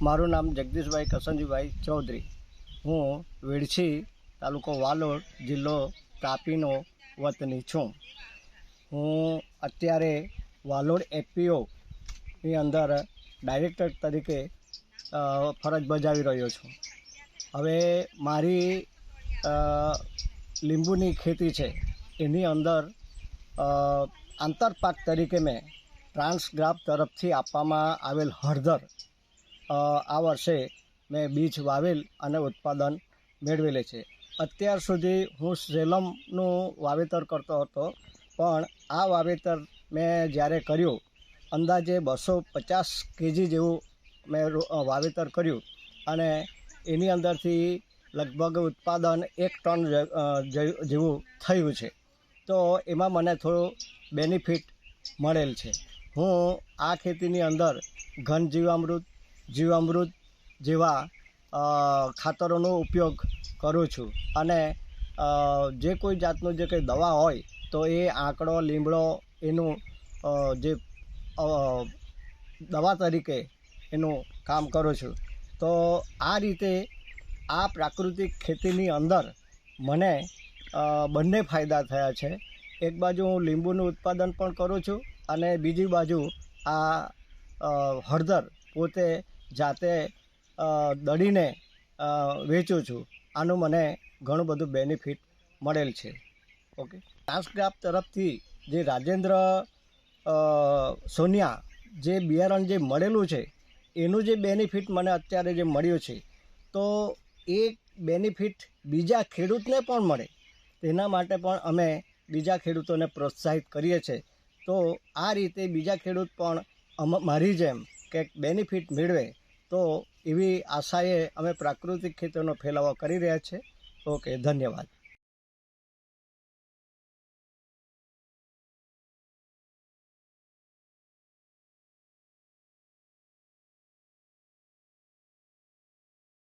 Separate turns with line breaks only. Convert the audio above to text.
મારું નામ જગદીશભાઈ કરસનજીભાઈ ચૌધરી। હું વેડછી તાલુકો વાલોડ જિલ્લો તાપીનો વતની છું। હું અત્યારે વાલોડ એફપીઓની અંદર ડાયરેક્ટર તરીકે ફરજ બજાવી રહ્યો છું। હવે મારી લીંબુની ખેતી છે, એની અંદર આંતરપાક તરીકે મેં ટ્રાન્સગ્રાફ તરફથી આપવામાં આવેલ હળદર આ વર્ષે મેં બીજ વાવેલ અને ઉત્પાદન મેળવેલે છે। અત્યાર સુધી હું સેલમનું વાવેતર કરતો હતો, પણ આ વાવેતર મેં જ્યારે કર્યું અંદાજે 250 કેજી જેવું મેં વાવેતર કર્યું અને એની અંદરથી લગભગ ઉત્પાદન 1 ટન જેવું થયું છે। તો એમાં મને થોડું બેનિફિટ મળેલ છે। હું આ ખેતીની અંદર ઘન જીવામૃત જેવા ખાતરોનો ઉપયોગ કરું છું અને જે કોઈ જાતનું જે કંઈ દવા હોય તો એ આંકડો લીમડો એનું જે દવા તરીકે એનું કામ કરું છું। તો આ રીતે આ પ્રાકૃતિક ખેતીની અંદર મને બંને ફાયદા થયા છે। એક બાજુ હું લીંબુનું ઉત્પાદન પણ કરું છું અને બીજી બાજુ આ હળદર પોતે જાતે દળીને વેચું છું। આનું મને ઘણું બધું બેનિફિટ મળેલ છે। ઓકે, ટ્રાન્સગ્રાફ તરફથી જે રાજેન્દ્ર સોનિયા જે બિયારણ જે મળેલું છે એનું જે બેનિફિટ મને અત્યારે જે મળ્યું છે, તો એ બેનિફિટ બીજા ખેડૂતને પણ મળે તેના માટે પણ અમે બીજા ખેડૂતોને પ્રોત્સાહિત કરીએ છીએ। તો આ રીતે બીજા ખેડૂત પણ મારી જેમ કંઈક બેનિફિટ મેળવે તો એવી આશાએ અમે પ્રાકૃતિક ખેતીનો ફેલાવો કરી રહ્યા છીએ। ઓકે, ધન્યવાદ।